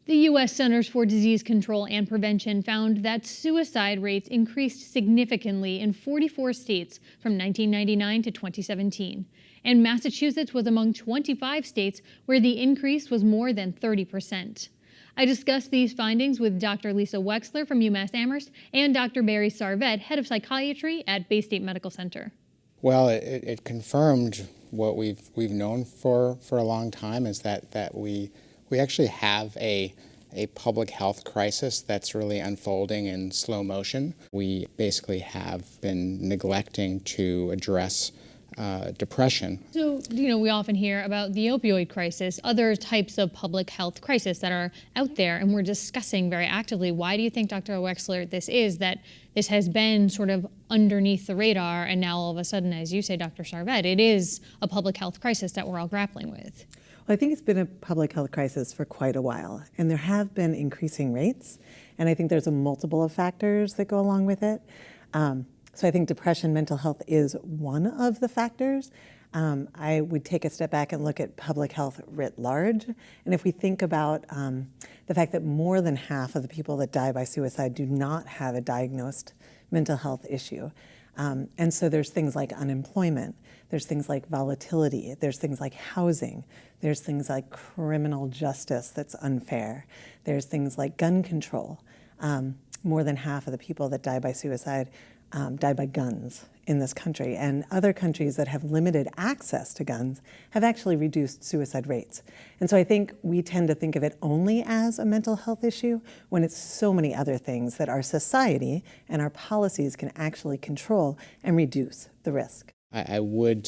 The U.S. Centers for Disease Control and Prevention found that suicide rates increased significantly in 44 states from 1999 to 2017. And Massachusetts was among 25 states where the increase was more than 30%. I discussed these findings with Dr. Lisa Wexler from UMass Amherst and Dr. Barry Sarvet, head of psychiatry at Baystate Medical Center. Well, it confirmed what we've known for a long time, is that we actually have a public health crisis that's really unfolding in slow motion. We basically have been neglecting to address depression. So, we often hear about the opioid crisis, other types of public health crisis that are out there, and we're discussing very actively. Why do you think, Dr. Wexler, that this has been sort of underneath the radar, and now all of a sudden, as you say, Dr. Sarvet, it is a public health crisis that we're all grappling with? Well, I think it's been a public health crisis for quite a while, and there have been increasing rates, and I think there's a multiple of factors that go along with it. So I think depression, mental health is one of the factors. I would take a step back and look at public health writ large, and if we think about the fact that more than half of the people that die by suicide do not have a diagnosed mental health issue. And so there's things like unemployment, there's things like volatility, there's things like housing, there's things like criminal justice that's unfair, there's things like gun control. More than half of the people that die by suicide die by guns in this country, and other countries that have limited access to guns have actually reduced suicide rates. And so I think we tend to think of it only as a mental health issue when it's so many other things that our society and our policies can actually control and reduce the risk. I would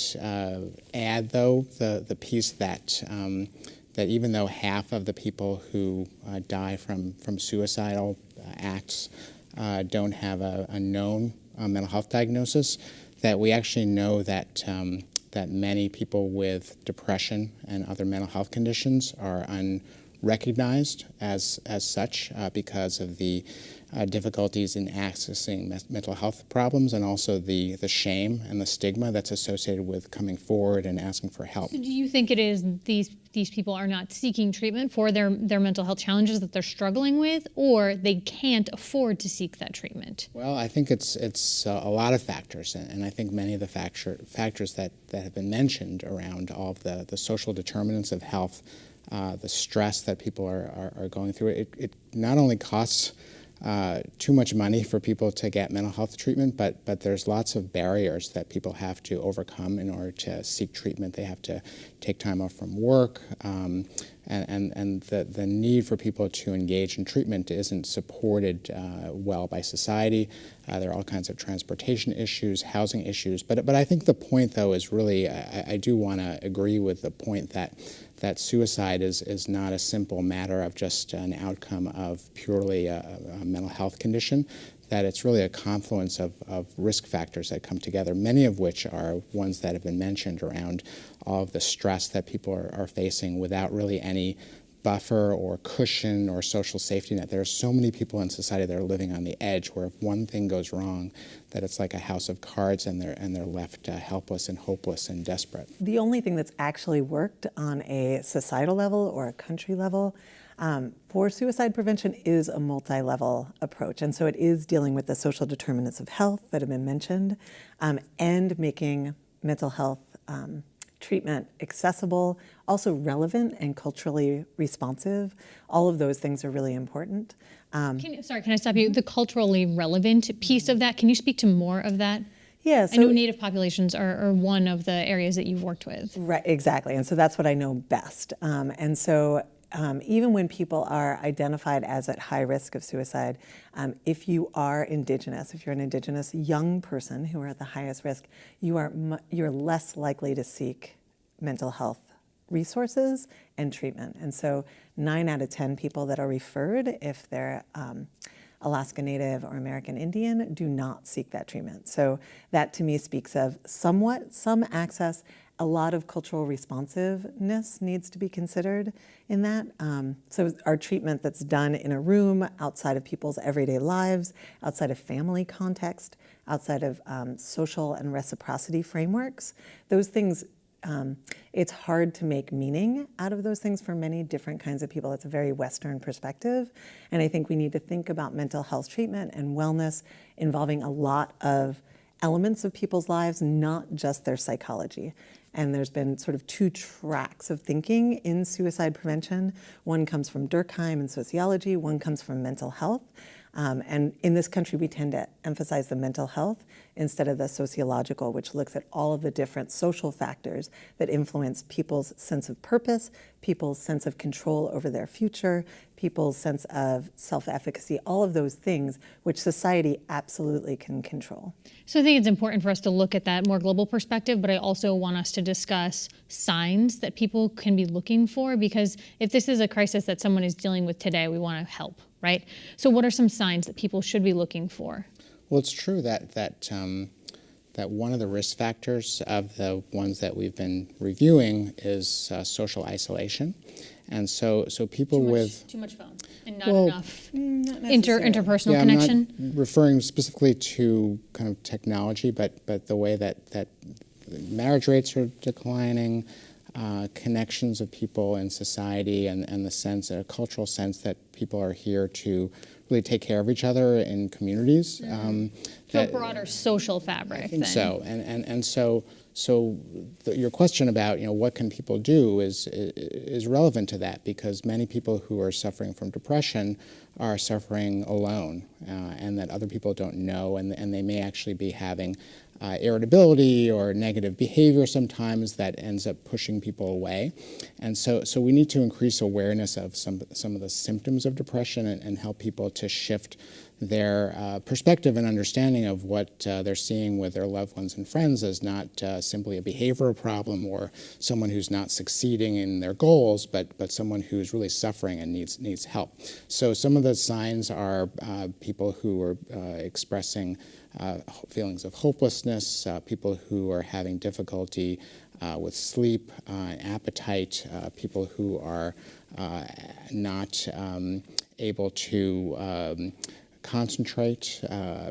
add, though, the piece that even though half of the people who die from suicidal acts don't have a known mental health diagnosis, that we actually know that that many people with depression and other mental health conditions are unrecognized as such because of the difficulties in accessing mental health problems, and also the shame and the stigma that's associated with coming forward and asking for help. So do you think it is these people are not seeking treatment for their mental health challenges that they're struggling with, or they can't afford to seek that treatment? Well, I think it's a lot of factors, and I think many of the factors that have been mentioned around all of the social determinants of health, the stress that people are going through. It not only costs too much money for people to get mental health treatment, but there's lots of barriers that people have to overcome in order to seek treatment. They have to take time off from work, and the need for people to engage in treatment isn't supported well by society. There are all kinds of transportation issues, housing issues, but I think the point, though, is really, I do want to agree with the point that suicide is not a simple matter of just an outcome of purely a mental health condition, that it's really a confluence of risk factors that come together, many of which are ones that have been mentioned around all of the stress that people are facing without really any buffer or cushion or social safety net. There are so many people in society that are living on the edge, where if one thing goes wrong, that it's like a house of cards, and they're left helpless and hopeless and desperate. The only thing that's actually worked on a societal level or a country level for suicide prevention is a multi-level approach. And so it is dealing with the social determinants of health that have been mentioned, and making mental health treatment accessible, also relevant and culturally responsive. All of those things are really important. Can I stop you? The culturally relevant piece of that, can you speak to more of that? Yeah, I know Native populations are one of the areas that you've worked with. Right, exactly, and so that's what I know best. And so even when people are identified as at high risk of suicide, if you are Indigenous, if you're an Indigenous young person who are at the highest risk, you're less likely to seek mental health resources and treatment. And so 9 out of 10 people that are referred, if they're Alaska Native or American Indian, do not seek that treatment. So that to me speaks of some access. A lot of cultural responsiveness needs to be considered in that. So our treatment that's done in a room, outside of people's everyday lives, outside of family context, outside of social and reciprocity frameworks, those things it's hard to make meaning out of those things for many different kinds of people. It's a very Western perspective. And I think we need to think about mental health treatment and wellness involving a lot of elements of people's lives, not just their psychology. And there's been sort of two tracks of thinking in suicide prevention. One comes from Durkheim and sociology, one comes from mental health. And in this country, we tend to emphasize the mental health instead of the sociological, which looks at all of the different social factors that influence people's sense of purpose, people's sense of control over their future, people's sense of self-efficacy, all of those things which society absolutely can control. So I think it's important for us to look at that more global perspective, but I also want us to discuss signs that people can be looking for, because if this is a crisis that someone is dealing with today, we want to help, right? So what are some signs that people should be looking for? Well, it's true that one of the risk factors of the ones that we've been reviewing is social isolation. And so people with too much phone and not enough interpersonal I'm connection. not referring specifically to kind of technology, but the way that marriage rates are declining, connections of people in society, and the sense, a cultural sense that people are here to really take care of each other in communities. So a broader social fabric. I think so, and so your question about what can people do is relevant to that, because many people who are suffering from depression are suffering alone, and that other people don't know, and they may actually be having irritability or negative behavior sometimes that ends up pushing people away. And so we need to increase awareness of some of the symptoms of depression and help people to shift their perspective and understanding of what they're seeing with their loved ones and friends as not simply a behavioral problem or someone who's not succeeding in their goals, but someone who's really suffering and needs help. So some of the signs are people who are expressing feelings of hopelessness, people who are having difficulty with sleep, appetite, people who are not able to concentrate,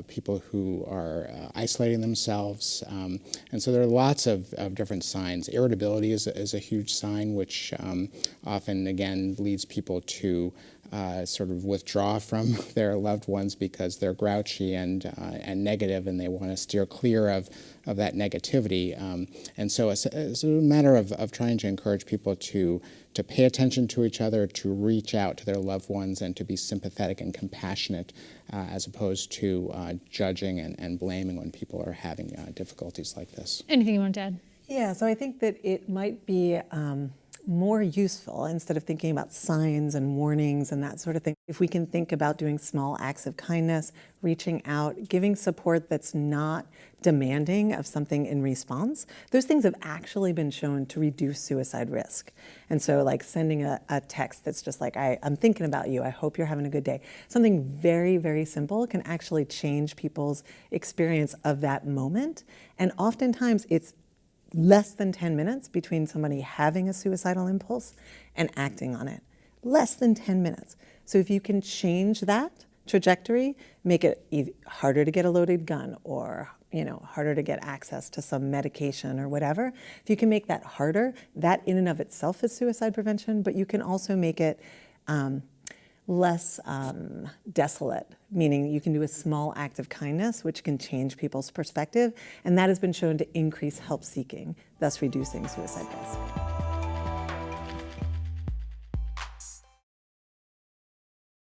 people who are isolating themselves. And so there are lots of different signs. Irritability is a huge sign, which often, again, leads people to sort of withdraw from their loved ones because they're grouchy and negative, and they want to steer clear of that negativity. And so it's a matter of trying to encourage people to pay attention to each other, to reach out to their loved ones, and to be sympathetic and compassionate, as opposed to judging and blaming when people are having difficulties like this. Anything you want to add? Yeah, so I think that it might be more useful, instead of thinking about signs and warnings and that sort of thing, if we can think about doing small acts of kindness, reaching out, giving support that's not demanding of something in response. Those things have actually been shown to reduce suicide risk. And so like sending a text that's just like, I'm thinking about you, I hope you're having a good day. Something very, very simple can actually change people's experience of that moment. And oftentimes it's less than 10 minutes between somebody having a suicidal impulse and acting on it. Less than 10 minutes. So if you can change that trajectory, make it harder to get a loaded gun, or harder to get access to some medication or whatever. If you can make that harder, that in and of itself is suicide prevention, but you can also make it less desolate, meaning you can do a small act of kindness, which can change people's perspective, and that has been shown to increase help seeking, thus reducing suicide risk.